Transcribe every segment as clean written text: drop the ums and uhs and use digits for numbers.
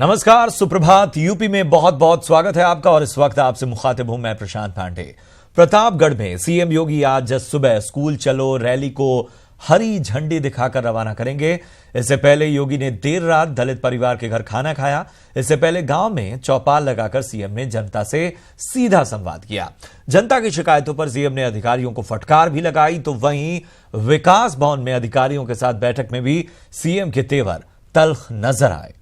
नमस्कार, सुप्रभात। यूपी में बहुत बहुत स्वागत है आपका और इस वक्त आपसे मुखातिब हूं मैं प्रशांत पांडे। प्रतापगढ़ में सीएम योगी आज सुबह स्कूल चलो रैली को हरी झंडी दिखाकर रवाना करेंगे। इससे पहले योगी ने देर रात दलित परिवार के घर खाना खाया। इससे पहले गांव में चौपाल लगाकर सीएम ने जनता से सीधा संवाद किया। जनता की शिकायतों पर सीएम ने अधिकारियों को फटकार भी लगाई। तो वहीं विकास भवन में अधिकारियों के साथ बैठक में भी सीएम के तेवर तल्ख नजर आए।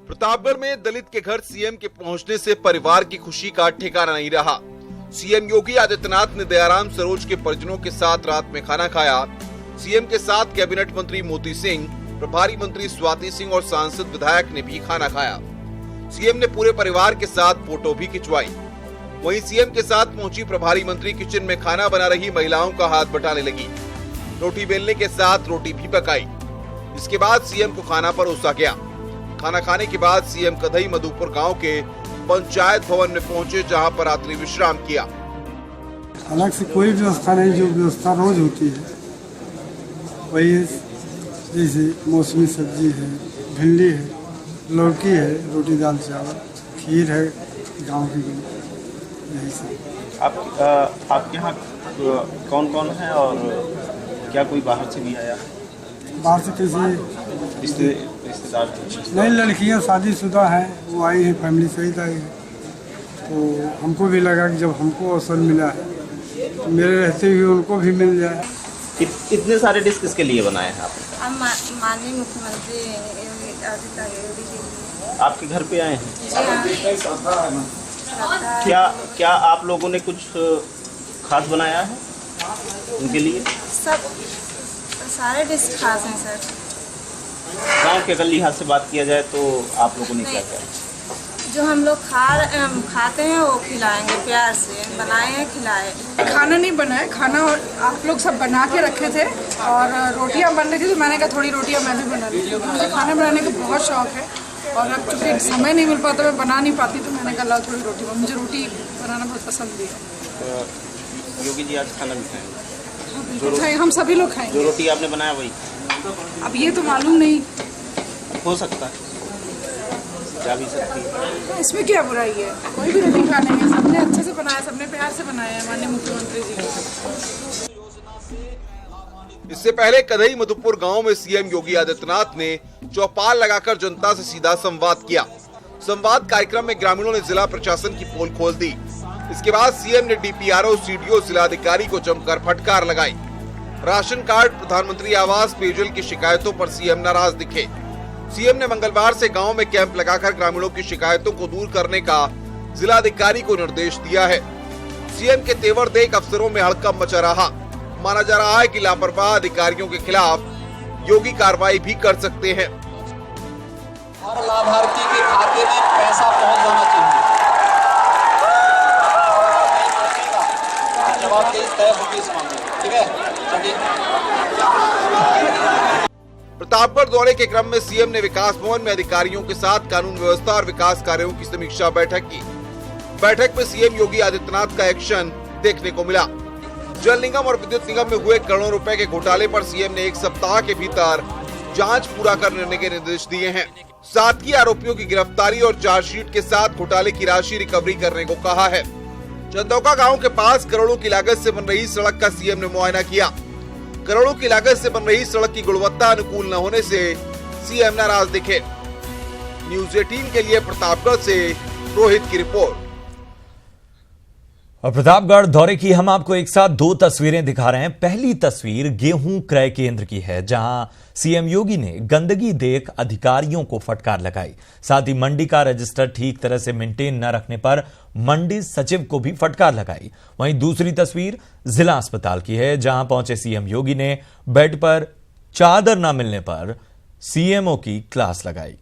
प्रतापगढ़ में दलित के घर सीएम के पहुंचने से परिवार की खुशी का ठिकाना नहीं रहा। सीएम योगी आदित्यनाथ ने दयाराम सरोज के परिजनों के साथ रात में खाना खाया। सीएम के साथ कैबिनेट मंत्री मोती सिंह, प्रभारी मंत्री स्वाति सिंह और सांसद विधायक ने भी खाना खाया। सीएम ने पूरे परिवार के साथ फोटो भी खिंचवाई। वहीं सीएम के साथ पहुंची प्रभारी मंत्री किचन में खाना बना रही महिलाओं का हाथ बटाने लगी। रोटी बेलने के साथ रोटी भी पकाई। इसके बाद सीएम को खाना परोसा गया। खाना खाने के बाद सीएम कधई मधुपुर गांव के पंचायत भवन में पहुंचे, जहां पर रात्रि विश्राम किया। अलग से कोई व्यवस्था नहीं, जो व्यवस्था रोज होती है वही है। जैसे मौसमी सब्जी है, भिंडी है, लौकी है, रोटी दाल चावल, खीर है गांव की, यही सब। आपके यहाँ कौन कौन है और क्या कोई बाहर से भी आया? बाहर से कैसे रिश्तेदार नहीं, लड़कियां शादीशुदा हैं, वो आई हैं, फैमिली सहित आई है। तो हमको भी लगा कि जब हमको अवसर मिला है तो मेरे रहते हुए उनको भी मिल जाए। इतने सारे डिश किसके लिए बनाए हैं आपने? माननीय मुख्यमंत्री आपके घर पे आए हैं? क्या आप लोगों ने कुछ खास बनाया है उनके लिए? सब सारे डिश खास हैं सर। गांव के अगर लिहाज से बात किया जाए तो आप लोगों ने क्या किया? जो हम लोग खाते हैं वो खिलाएंगे, प्यार से बनाए हैं, खिलाए। खाना नहीं बनाया, खाना और आप लोग सब बना के रखे थे और रोटियां बन रही थी, तो मैंने कहा थोड़ी रोटियां मैं भी बना ली, क्योंकि मुझे खाना बनाने का बहुत शौक है और अब चूँकि समय नहीं मिल पाता, मैं बना नहीं पाती, तो मैंने कहा ला थोड़ी रोटी बना। मुझे रोटी बनाना बहुत पसंद भी है। योगी जी आज खाना भी खाएंगे? बिल्कुल, हम सभी लोग खाएंगे। जो रोटी आपने बनाया वही? अब ये तो मालूम नहीं, हो सकता है, जा भी सकती है। इसमें क्या बुराई है, कोई भी रोटी खा लेंगे। सबने अच्छे से बनाया, सबने प्यार से बनाया है माननीय मुख्यमंत्री जी को। इससे पहले कधई मधुपुर गांव में सीएम योगी आदित्यनाथ ने चौपाल लगाकर जनता से सीधा संवाद किया। संवाद कार्यक्रम में ग्रामीणों ने जिला प्रशासन की पोल खोल दी। इसके बाद सीएम ने डीपीआरओ, सीडीओ, जिलाधिकारी को जमकर फटकार लगाई। राशन कार्ड, प्रधानमंत्री आवास, पेयजल की शिकायतों पर सीएम नाराज दिखे। सीएम ने मंगलवार से गांव में कैंप लगाकर ग्रामीणों की शिकायतों को दूर करने का जिलाधिकारी को निर्देश दिया है। सीएम के तेवर देख अफसरों में हड़कंप मचा रहा। माना जा रहा है कि लापरवाह अधिकारियों के खिलाफ योगी कार्रवाई भी कर सकते हैं। हर लाभार्थी के खाते में पैसा पहुंच जाना चाहिए। जवाबदेही तय होगी इस मामले में, ठीक है? प्रतापगढ़ दौरे के क्रम में सीएम ने विकास भवन में अधिकारियों के साथ कानून व्यवस्था और विकास कार्यों की समीक्षा बैठक की। बैठक में सीएम योगी आदित्यनाथ का एक्शन देखने को मिला। जल निगम और विद्युत निगम में हुए करोड़ों रुपए के घोटाले पर सीएम ने 1 सप्ताह के भीतर जांच पूरा करने के निर्देश दिए हैं। साथ ही आरोपियों की गिरफ्तारी और चार्जशीट के साथ घोटाले की राशि रिकवरी करने को कहा है। चंदौका गांव के पास करोड़ों की लागत से बन रही सड़क का सीएम ने मुआयना किया। करोड़ों की लागत से बन रही सड़क की गुणवत्ता अनुकूल न होने से सीएम नाराज दिखे। न्यूज़ 18 के लिए प्रतापगढ़ से रोहित की रिपोर्ट। और प्रतापगढ़ दौरे की हम आपको एक साथ 2 तस्वीरें दिखा रहे हैं। पहली तस्वीर गेहूं क्रय केंद्र की है, जहां सीएम योगी ने गंदगी देख अधिकारियों को फटकार लगाई। साथ ही मंडी का रजिस्टर ठीक तरह से मेंटेन न रखने पर मंडी सचिव को भी फटकार लगाई। वहीं दूसरी तस्वीर जिला अस्पताल की है, जहां पहुंचे सीएम योगी ने बेड पर चादर न मिलने पर सीएमओ की क्लास लगाई।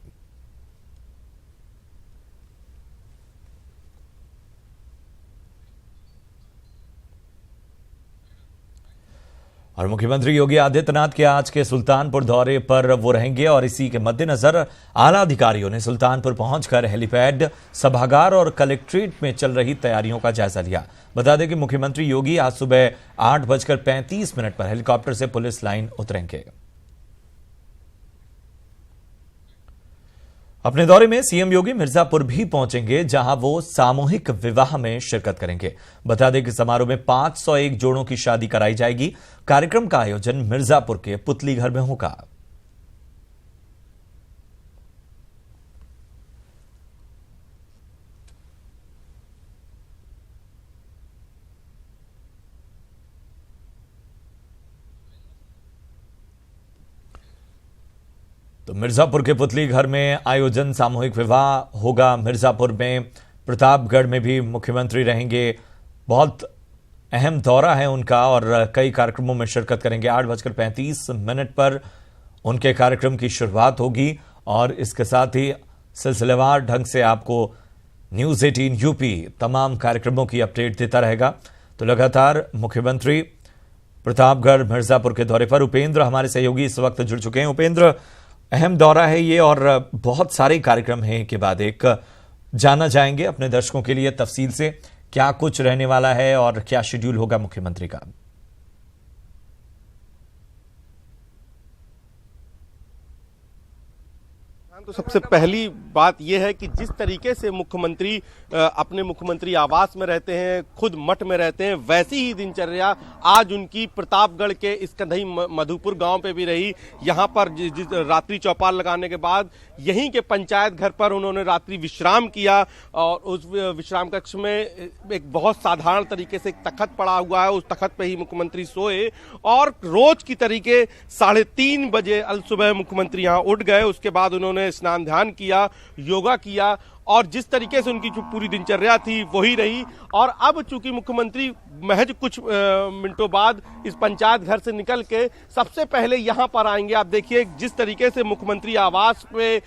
और मुख्यमंत्री योगी आदित्यनाथ के आज के सुल्तानपुर दौरे पर वो रहेंगे और इसी के मद्देनजर आला अधिकारियों ने सुल्तानपुर पहुंचकर हेलीपैड, सभागार और कलेक्ट्रेट में चल रही तैयारियों का जायजा लिया। बता दें कि मुख्यमंत्री योगी आज सुबह 8:35 पर हेलीकॉप्टर से पुलिस लाइन उतरेंगे। अपने दौरे में सीएम योगी मिर्जापुर भी पहुंचेंगे, जहां वो सामूहिक विवाह में शिरकत करेंगे। बता दें कि समारोह में 501 जोड़ों की शादी कराई जाएगी। कार्यक्रम का आयोजन मिर्जापुर के पुतली घर में होगा। तो मिर्जापुर के पुतली घर में आयोजन सामूहिक विवाह होगा। मिर्जापुर में, प्रतापगढ़ में भी मुख्यमंत्री रहेंगे। बहुत अहम दौरा है उनका और कई कार्यक्रमों में शिरकत करेंगे। 8:35 पर उनके कार्यक्रम की शुरुआत होगी और इसके साथ ही सिलसिलेवार ढंग से आपको न्यूज़ 18 यूपी तमाम कार्यक्रमों की अपडेट देता रहेगा। तो लगातार मुख्यमंत्री प्रतापगढ़ मिर्जापुर के दौरे पर। उपेंद्र हमारे सहयोगी इस वक्त जुड़ चुके हैं। उपेंद्र, अहम दौरा है ये और बहुत सारे कार्यक्रम हैं के बाद एक जाना जाएंगे अपने दर्शकों के लिए तफसील से क्या कुछ रहने वाला है और क्या शेड्यूल होगा मुख्यमंत्री का। तो सबसे पहली बात यह है कि जिस तरीके से मुख्यमंत्री अपने मुख्यमंत्री आवास में रहते हैं, खुद मठ में रहते हैं, वैसी ही दिनचर्या आज उनकी प्रतापगढ़ के इस कंधई मधुपुर गांव पे भी रही। यहां पर रात्रि चौपाल लगाने के बाद यहीं के पंचायत घर पर उन्होंने रात्रि विश्राम किया और उस विश्राम कक्ष में एक बहुत साधारण तरीके से एक तख्त पड़ा हुआ है, उस तख्त पे ही मुख्यमंत्री सोए और रोज की तरीके 3:30 बजे अल सुबह मुख्यमंत्री यहां उठ गए। उसके बाद उन्होंने स्नान ध्यान किया, योगा किया और जिस तरीके से उनकी जो पूरी दिनचर्या थी वही रही। और अब चूंकि मुख्यमंत्री महज कुछ मिनटों बाद इस पंचायत घर से निकल के सबसे पहले यहां पर आएंगे। आप देखिए जिस तरीके से मुख्यमंत्री आवास पे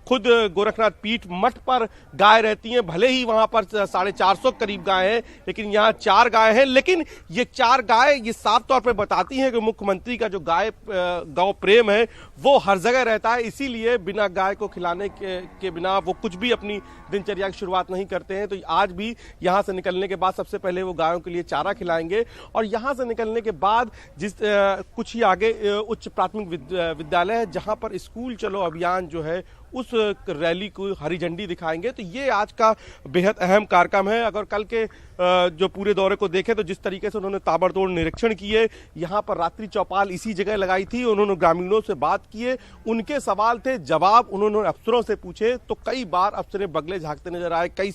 खुद गोरखनाथ पीठ मठ पर गाय रहती हैं, भले ही वहां पर 450 करीब गाय हैं, लेकिन यहाँ 4 गाय हैं। लेकिन ये 4 गाय ये साफ तौर पर बताती हैं कि मुख्यमंत्री का जो गौ प्रेम है वो हर जगह रहता है। इसीलिए बिना गाय को खिलाने के बिना वो कुछ भी अपनी दिनचर्या की शुरुआत नहीं करते हैं। तो आज भी यहां से निकलने के बाद सबसे पहले वो गायों के लिए चारा खिलाएंगे और यहां से निकलने के बाद कुछ ही आगे उच्च प्राथमिक विद्यालय है जहां पर स्कूल चलो अभियान जो है उस रैली को हरी झंडी दिखाएंगे। तो ये आज का बेहद अहम कार्यक्रम है। अगर कल के जो पूरे दौरे को देखें तो जिस तरीके से उन्होंने ताबड़तोड़ निरीक्षण किए, यहाँ पर रात्रि चौपाल इसी जगह लगाई थी, उन्होंने ग्रामीणों से बात किए, उनके सवाल थे, जवाब उन्होंने अफसरों से पूछे तो कई बार अफसर बगले झांकते नजर आए। कई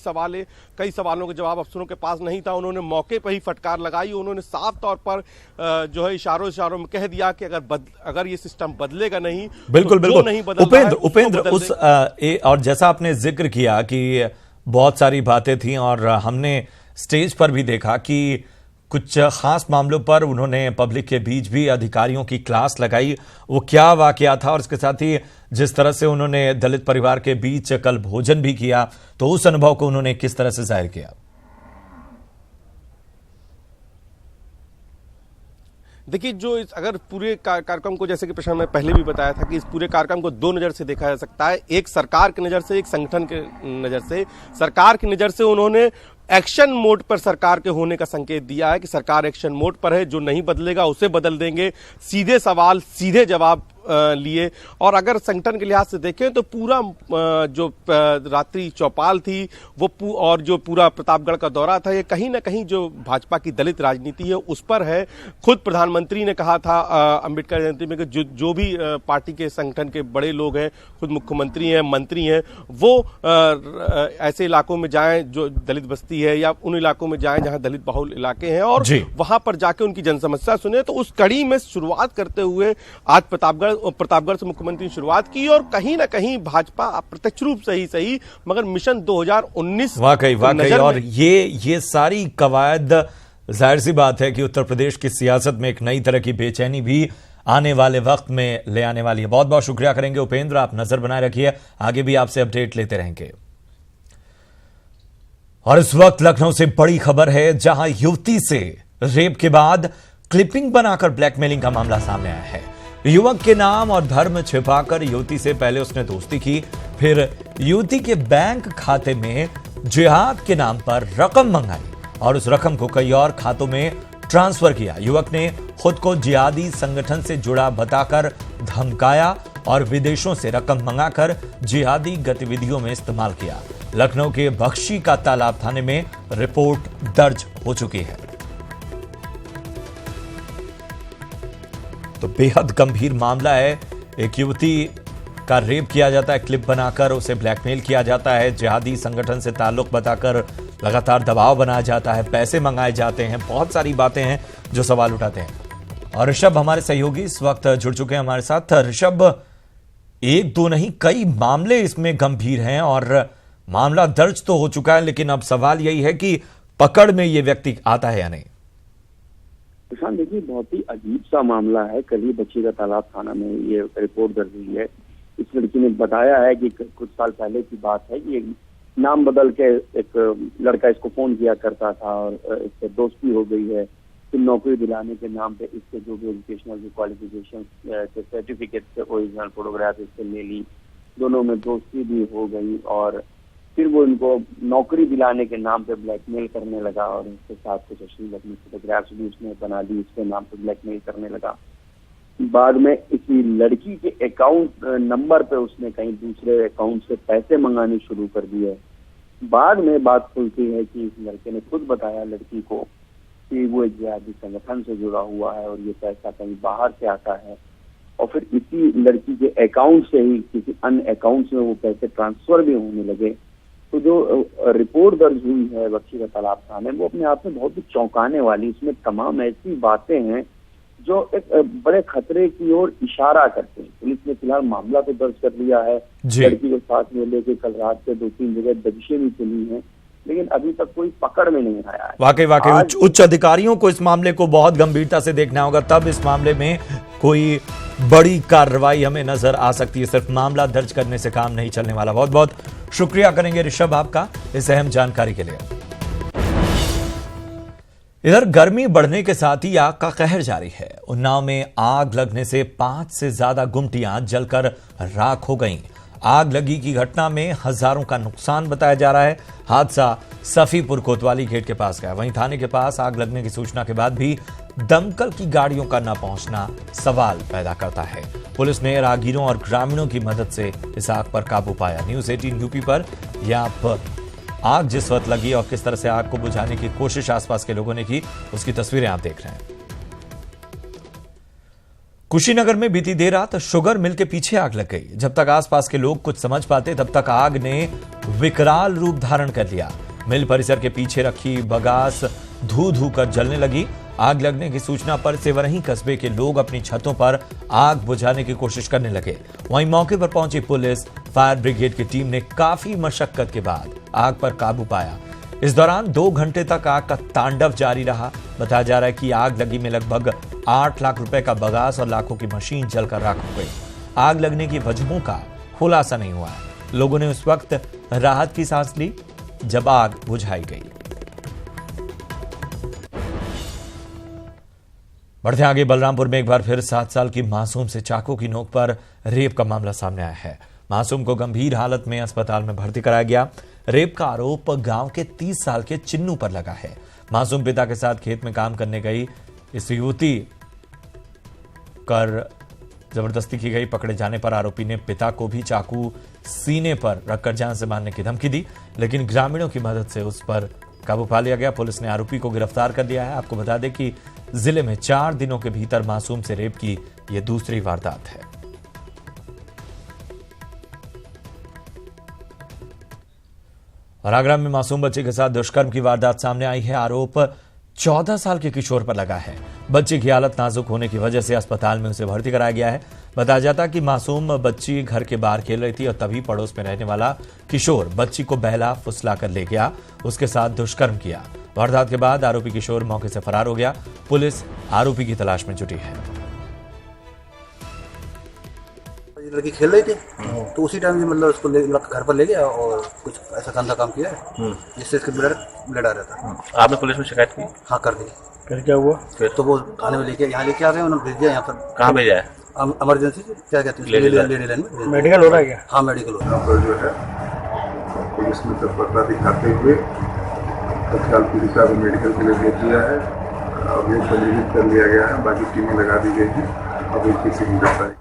सवालों के जवाब अफसरों के पास नहीं था। उन्होंने मौके पर ही फटकार लगाई। उन्होंने साफ तौर पर जो है इशारों में कह दिया कि अगर ये सिस्टम बदलेगा नहीं, बिल्कुल तो नहीं बदल उपेंद्र और जैसा आपने जिक्र किया कि बहुत सारी बातें थी और हमने स्टेज पर भी देखा कि कुछ खास मामलों पर उन्होंने पब्लिक के बीच भी अधिकारियों की क्लास लगाई। वो क्या वाकया था और इसके साथ ही जिस तरह से उन्होंने दलित परिवार के बीच कल भोजन भी किया, तो उस अनुभव को उन्होंने किस तरह से जाहिर किया? देखिए, जो अगर पूरे कार्यक्रम को, जैसे कि प्रश्न में पहले भी बताया था कि इस पूरे कार्यक्रम को 2 नज़र से देखा जा सकता है। एक सरकार की नज़र से, एक संगठन के नज़र से। सरकार की नज़र से उन्होंने एक्शन मोड पर सरकार के होने का संकेत दिया है कि सरकार एक्शन मोड पर है, जो नहीं बदलेगा उसे बदल देंगे। सीधे सवाल सीधे जवाब लिए। और अगर संगठन के लिहाज से देखें तो पूरा जो रात्रि चौपाल थी वो और जो पूरा प्रतापगढ़ का दौरा था, ये कहीं ना कहीं जो भाजपा की दलित राजनीति है उस पर है। खुद प्रधानमंत्री ने कहा था अंबेडकर जयंती में कि जो भी पार्टी के संगठन के बड़े लोग हैं, खुद मुख्यमंत्री हैं, मंत्री हैं, वो ऐसे इलाकों में जाएं जो दलित बस्ती है या उन इलाकों में जाएं जहां दलित बहुल इलाके हैं और वहां पर जाके उनकी जनसमस्या सुने। तो उस कड़ी में शुरुआत करते हुए आज प्रतापगढ़ से मुख्यमंत्री ने शुरुआत की और कहीं ना कहीं भाजपा अप्रत्यक्ष रूप से ही सही मगर मिशन 2019 वाकई और ये सारी कवायद, जाहिर सी बात है कि उत्तर प्रदेश की सियासत में एक नई तरह की बेचैनी भी आने वाले वक्त में ले आने वाली है। बहुत बहुत शुक्रिया करेंगे उपेंद्र, आप नजर बनाए रखिए, आगे भी आपसे अपडेट लेते रहेंगे। और इस वक्त लखनऊ से बड़ी खबर है, जहां युवती से रेप के बाद क्लिपिंग बनाकर ब्लैकमेलिंग का मामला सामने आया है। युवक के नाम और धर्म छिपाकर युवती से पहले उसने दोस्ती की, फिर युवती के बैंक खाते में जिहाद के नाम पर रकम मंगाई और उस रकम को कई और खातों में ट्रांसफर किया। युवक ने खुद को जिहादी संगठन से जुड़ा बताकर धमकाया और विदेशों से रकम मंगाकर जिहादी गतिविधियों में इस्तेमाल किया। लखनऊ के बख्शी का तालाब थाने में रिपोर्ट दर्ज हो चुकी है। तो बेहद गंभीर मामला है। एक युवती का रेप किया जाता है, क्लिप बनाकर उसे ब्लैकमेल किया जाता है, जिहादी संगठन से ताल्लुक बताकर लगातार दबाव बनाया जाता है, पैसे मंगाए जाते हैं, बहुत सारी बातें हैं जो सवाल उठाते हैं। और ऋषभ हमारे सहयोगी इस वक्त जुड़ चुके हैं हमारे साथ। ऋषभ, एक दो नहीं कई मामले इसमें गंभीर हैं और मामला दर्ज तो हो चुका है, लेकिन अब सवाल यही है कि पकड़ में ये व्यक्ति आता है या नहीं। किसान देखिए, बहुत ही अजीब सा मामला है। कल ही बच्ची का तालाब थाना में ये रिपोर्ट दर्ज हुई है। इस लड़की ने बताया है कि कुछ साल पहले की बात है कि एक नाम बदल के एक लड़का इसको फोन किया करता था और इससे दोस्ती हो गई है। फिर नौकरी दिलाने के नाम पे इससे जो भी एजुकेशनल जो क्वालिफिकेशन के सर्टिफिकेट से ओरिजिनल फोटोग्राफ इससे ले ली, दोनों में दोस्ती भी हो गई और फिर वो इनको नौकरी दिलाने के नाम पे ब्लैकमेल करने लगा और इसके साथ कुछ अश्लील अपनी फोटोग्राफ्स भी उसने बना ली, इसके नाम पे ब्लैकमेल करने लगा। बाद में इसी लड़की के अकाउंट नंबर पे उसने कहीं दूसरे अकाउंट से पैसे मंगाने शुरू कर दिए। बाद में बात खुलती है कि इस लड़के ने खुद बताया लड़की को कि वो एक जिहादी संगठन से जुड़ा हुआ है और ये पैसा कहीं बाहर से आता है और फिर इसी लड़की के अकाउंट से ही किसी अन्य अकाउंट में वो पैसे ट्रांसफर भी होने लगे। तो जो रिपोर्ट दर्ज हुई है बख्शी का तालाब थाने, वो अपने आप में बहुत ही चौंकाने वाली, इसमें तमाम ऐसी बातें हैं जो एक बड़े खतरे की ओर इशारा करते हैं। पुलिस ने फिलहाल मामला तो दर्ज कर लिया है, लड़की को साथ में लेके कल रात से 2-3 जगह दबिशें भी चली हैं, लेकिन अभी तक कोई पकड़ में नहीं आया है। वाकई उच्च अधिकारियों को इस मामले को बहुत गंभीरता से देखना होगा, तब इस मामले में कोई बड़ी कार्रवाई हमें नजर आ सकती है। सिर्फ मामला दर्ज करने से काम नहीं चलने वाला। बहुत बहुत शुक्रिया करेंगे ऋषभ आपका इस अहम जानकारी के लिए। इधर गर्मी बढ़ने के साथ ही आग का कहर जारी है। उन्नाव में आग लगने से 5 से ज्यादा गुमटियां जलकर राख हो गईं। आग लगी की घटना में हजारों का नुकसान बताया जा रहा है। हादसा सफीपुर कोतवाली गेट के पास का है। वहीं थाने के पास आग लगने की सूचना के बाद भी दमकल की गाड़ियों का न पहुंचना सवाल पैदा करता है। पुलिस ने राहगीरों और ग्रामीणों की मदद से इस आग पर काबू पाया। न्यूज़ 18 यूपी पर यह आप आग जिस वक्त लगी और किस तरह से आग को बुझाने की कोशिश आसपास के लोगों ने की, उसकी तस्वीरें आप देख रहे हैं। कुशीनगर में बीती देर रात शुगर मिल के पीछे आग लग गई। जब तक आसपास के लोग कुछ समझ पाते तब तक आग ने विकराल रूप धारण कर लिया। मिल परिसर के पीछे रखी बगास धू धू कर जलने लगी। आग लगने की सूचना पर सेवरही कस्बे के लोग अपनी छतों पर आग बुझाने की कोशिश करने लगे। वहीं मौके पर पहुंची पुलिस, फायर ब्रिगेड की टीम ने काफी मशक्कत के बाद आग पर काबू पाया। इस दौरान 2 घंटे तक आग का तांडव जारी रहा। बताया जा रहा है कि आग लगी में लगभग 8 लाख रुपए का बगास और लाखों की मशीन जलकर राख हो गई। आग लगने की वजहों का खुलासा नहीं हुआ है। लोगों ने उस वक्त राहत की सांस ली जब आग बुझाई गई। बढ़ते आगे, बलरामपुर में एक बार फिर 7 साल की मासूम से चाकू की नोक पर रेप का मामला सामने आया है। मासूम को गंभीर हालत में अस्पताल में भर्ती कराया गया। रेप का आरोप गांव के 30 साल के चिन्नू पर लगा है। मासूम पिता के साथ खेत में काम करने गई इस युवती कर जबरदस्ती की गई। पकड़े जाने पर आरोपी ने पिता को भी चाकू सीने पर रखकर जान से मारने की धमकी दी, लेकिन ग्रामीणों की मदद से उस पर काबू पा लिया गया। पुलिस ने आरोपी को गिरफ्तार कर लिया है। आपको बता दें कि जिले में 4 दिनों के भीतर मासूम से रेप की यह दूसरी वारदात है। और आगरा में मासूम बच्चे के साथ दुष्कर्म की वारदात सामने आई है। आरोप 14 साल के किशोर पर लगा है। बच्चे की हालत नाजुक होने की वजह से अस्पताल में उसे भर्ती कराया गया है। बताया जाता कि मासूम बच्ची घर के बाहर खेल रही थी और तभी पड़ोस में रहने वाला किशोर बच्ची को बहला फुसला कर ले गया, उसके साथ दुष्कर्म किया। वारदात के बाद आरोपी किशोर मौके से फरार हो गया। पुलिस आरोपी की तलाश में जुटी है। लड़की खेल रही थी तो उसी टाइम मतलब उसको घर पर ले गया और कुछ ऐसा गंदा काम किया है जिससे इसके ब्लड आ रहा था। आपने पुलिस में शिकायत की? हाँ, कर दी। फिर क्या हुआ? फिर तो वो थाने में लेके यहाँ लेके आ गए, उन्होंने भेज दिया यहाँ पर। कहाँ भेजा है? इमरजेंसी क्या कहते हैं, लेडी लाइन में। मेडिकल हो रहा है क्या? हाँ, मेडिकल हो रहा है। पर जो है पुलिस में तत्परता दिखाते हुए तत्काल पीड़िता को मेडिकल के लिए भेज दिया है। अब ये पंजीकृत कर लिया गया है, बाकी टीमें लगा दी गई है। अब इसकी गिरफ्तारी।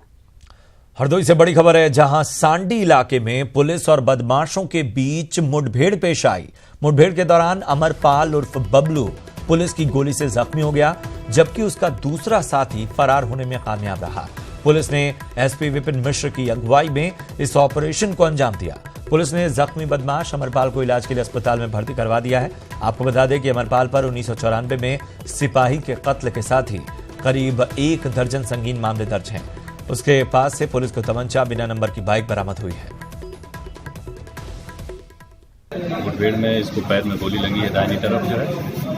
हरदोई से बड़ी खबर है, जहां सांडी इलाके में पुलिस और बदमाशों के बीच मुठभेड़ पेश आई। मुठभेड़ के दौरान अमरपाल उर्फ बबलू पुलिस की गोली से जख्मी हो गया, जबकि उसका दूसरा साथी फरार होने में कामयाब रहा। पुलिस ने एसपी विपिन मिश्र की अगुवाई में इस ऑपरेशन को अंजाम दिया। पुलिस ने जख्मी बदमाश अमरपाल को इलाज के लिए अस्पताल में भर्ती करवा दिया है। आपको बता दें कि अमरपाल पर 1994 में सिपाही के कत्ल के साथ ही करीब 1 दर्जन संगीन मामले दर्ज हैं। उसके पास से पुलिस को तमंचा, बिना नंबर की बाइक बरामद हुई है। मुठभेड़ में इसको पैर में गोली लगी है दाहिनी तरफ जो है।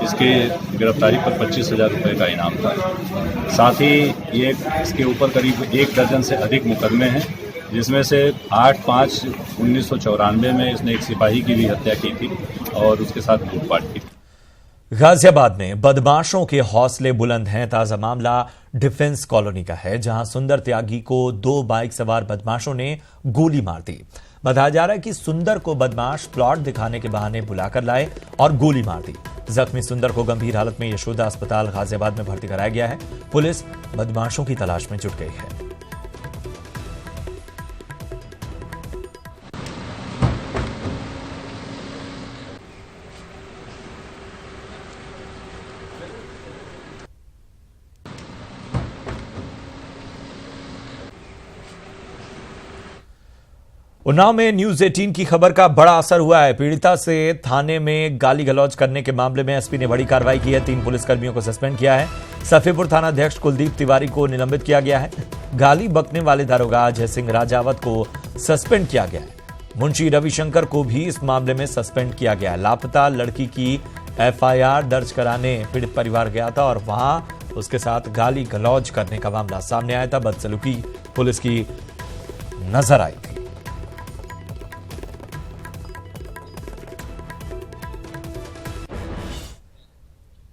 इसके गिरफ्तारी पर 25,000 रुपये का इनाम था। साथ ही ये इसके ऊपर करीब 1 दर्जन से अधिक मुकदमे हैं, जिसमें से 8/5/1994 में इसने एक सिपाही की भी हत्या की थी और उसके साथ लूटपाट की थी। गाजियाबाद में बदमाशों के हौसले बुलंद हैं। ताजा मामला डिफेंस कॉलोनी का है, जहां सुंदर त्यागी को 2 बाइक सवार बदमाशों ने गोली मार दी। बताया जा रहा है कि सुंदर को बदमाश प्लॉट दिखाने के बहाने बुलाकर लाए और गोली मार दी। जख्मी सुंदर को गंभीर हालत में यशोदा अस्पताल गाजियाबाद में भर्ती कराया गया है। पुलिस बदमाशों की तलाश में जुट गई है। उन्नाव में न्यूज 18 की खबर का बड़ा असर हुआ है। पीड़िता से थाने में गाली गलौज करने के मामले में एसपी ने बड़ी कार्रवाई की है। 3 पुलिसकर्मियों को सस्पेंड किया है। सफीपुर थानाध्यक्ष कुलदीप तिवारी को निलंबित किया गया है। गाली बकने वाले दारोगा अजय सिंह राजावत को सस्पेंड किया गया है। मुंशी रविशंकर को भी इस मामले में सस्पेंड किया गया है। लापता लड़की की एफआईआर दर्ज कराने पीड़ित परिवार गया था और वहां उसके साथ गाली गलौज करने का मामला सामने आया था। बदसलूकी पुलिस की नजर आई थी।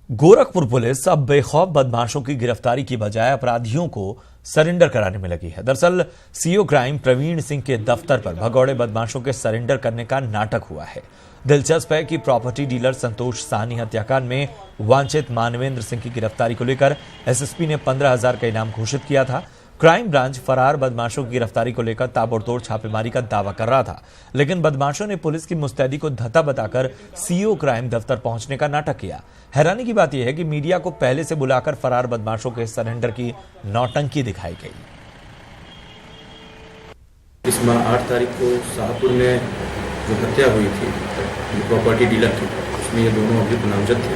गोरखपुर पुलिस अब बेखौफ बदमाशों की गिरफ्तारी की बजाय अपराधियों को सरेंडर कराने में लगी है। दरअसल सीओ क्राइम प्रवीण सिंह के दफ्तर पर भगौड़े बदमाशों के सरेंडर करने का नाटक हुआ है। दिलचस्प है कि प्रॉपर्टी डीलर संतोष साहनी हत्याकांड में वांछित मानवेंद्र सिंह की गिरफ्तारी को लेकर एसएसपी ने 15,000 का इनाम घोषित किया था। क्राइम ब्रांच फरार बदमाशों की गिरफ्तारी को लेकर ताबड़तोड़ छापेमारी का दावा कर रहा था, लेकिन बदमाशों ने पुलिस की मुस्तैदी को धत्ता बताकर सीओ क्राइम दफ्तर पहुंचने का नाटक किया। हैरानी की बात यह है कि मीडिया को पहले से बुलाकर फरार बदमाशों के सरेंडर की नौटंकी दिखाई गई। इस माह 8 तारीख को शाहपुर में जो हत्या हुई थी प्रॉपर्टी डीलर की, उसमें ये दोनों अभियुक्त नामजद थे।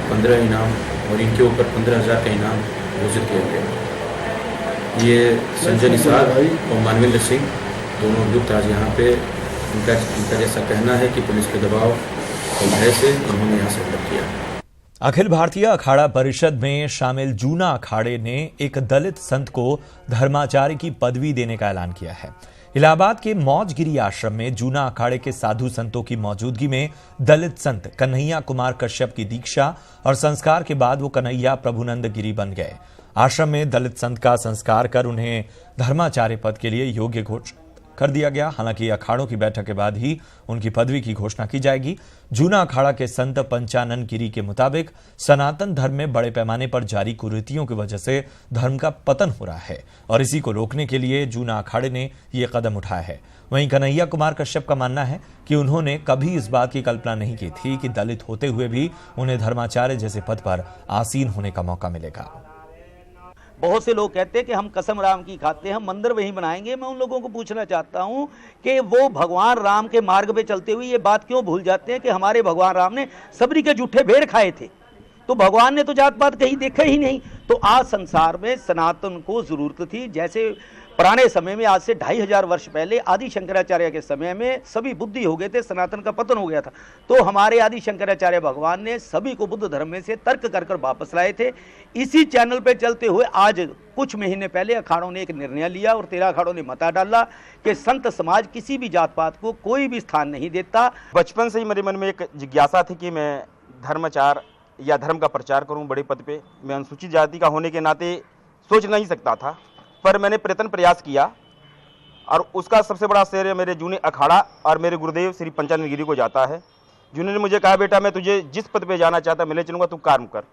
15 इनाम और इनके ऊपर 15,000 का इनाम घोषित किया गया। ये संजय निसार और मानवेंद्र सिंह दोनों अभियुक्त आज यहाँ पे इनका जैसा कहना है कि पुलिस के दबाव और भय से उन्होंने यहाँ से हत्या किया। अखिल भारतीय अखाड़ा परिषद में शामिल जूना अखाड़े ने एक दलित संत को धर्माचार्य की पदवी देने का ऐलान किया है। इलाहाबाद के मौजगिरी आश्रम में जूना अखाड़े के साधु संतों की मौजूदगी में दलित संत कन्हैया कुमार कश्यप की दीक्षा और संस्कार के बाद वो कन्हैया प्रभुनंद गिरी बन गए। आश्रम में दलित संत का संस्कार कर उन्हें धर्माचार्य पद के लिए योग्य घोषित कर दिया गया। हालांकि अखाड़ों की बैठक के बाद ही उनकी पदवी की घोषणा की जाएगी। जूना अखाड़ा के संत पंचानन गिरी के मुताबिक सनातन धर्म में बड़े पैमाने पर जारी कुरीतियों की वजह से धर्म का पतन हो रहा है और इसी को रोकने के लिए जूना अखाड़े ने यह कदम उठाया है। वहीं कन्हैया कुमार कश्यप का मानना है कि उन्होंने कभी इस बात की कल्पना नहीं की थी कि दलित होते हुए भी उन्हें धर्माचार्य जैसे पद पर आसीन होने का मौका मिलेगा। बहुत से लोग कहते हैं कि हम कसम राम की खाते हैं, हम मंदिर वहीं बनाएंगे। मैं उन लोगों को पूछना चाहता हूं कि वो भगवान राम के मार्ग पे चलते हुए ये बात क्यों भूल जाते हैं कि हमारे भगवान राम ने सबरी के जूठे भेड़ खाए थे, तो भगवान ने तो जात पात कहीं देखा ही नहीं। तो आज संसार में सनातन को जरूरत थी। जैसे पुराने समय में आज से 2500 वर्ष पहले आदि शंकराचार्य के समय में सभी बुद्धि हो गए थे, सनातन का पतन हो गया था, तो हमारे आदि शंकराचार्य भगवान ने सभी को बुद्ध धर्म में से तर्क कर वापस लाए थे। इसी चैनल पे चलते हुए आज कुछ महीने पहले अखाड़ों ने एक निर्णय लिया और 13 अखाड़ों ने मता डाला कि संत समाज किसी भी जात पात को कोई भी स्थान नहीं देता। बचपन से ही मेरे मन में एक जिज्ञासा थी कि मैं धर्माचार या धर्म का प्रचार करूं बड़े पद पे। मैं अनुसूचित जाति का होने के नाते सोच नहीं सकता था, पर मैंने प्रयास किया और उसका सबसे बड़ा श्रेय मेरे जूने अखाड़ा और मेरे गुरुदेव श्री पंचानन गिरी को जाता है, जिन्होंने मुझे कहा बेटा मैं तुझे जिस पद पे जाना चाहता मैं ले चलूँगा, तू कार्य कर।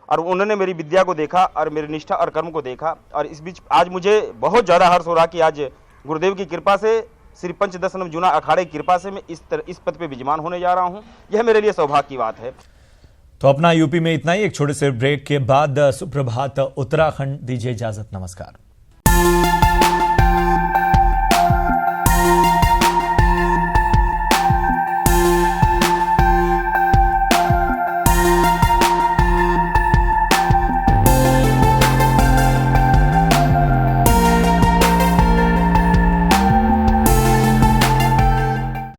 और उन्होंने मेरी विद्या को देखा और मेरी निष्ठा और कर्म को देखा। और इस बीच आज मुझे बहुत ज़्यादा हर्ष हो रहा कि आज गुरुदेव की कृपा से, श्री पंचदशनम जूना अखाड़े की कृपा से मैं इस पद पे विजयमान होने जा रहा हूँ। यह मेरे लिए सौभाग्य की बात है। तो अपना यूपी में इतना ही। एक छोटे से ब्रेक के बाद सुप्रभात उत्तराखंड दीजिए इजाजत। नमस्कार।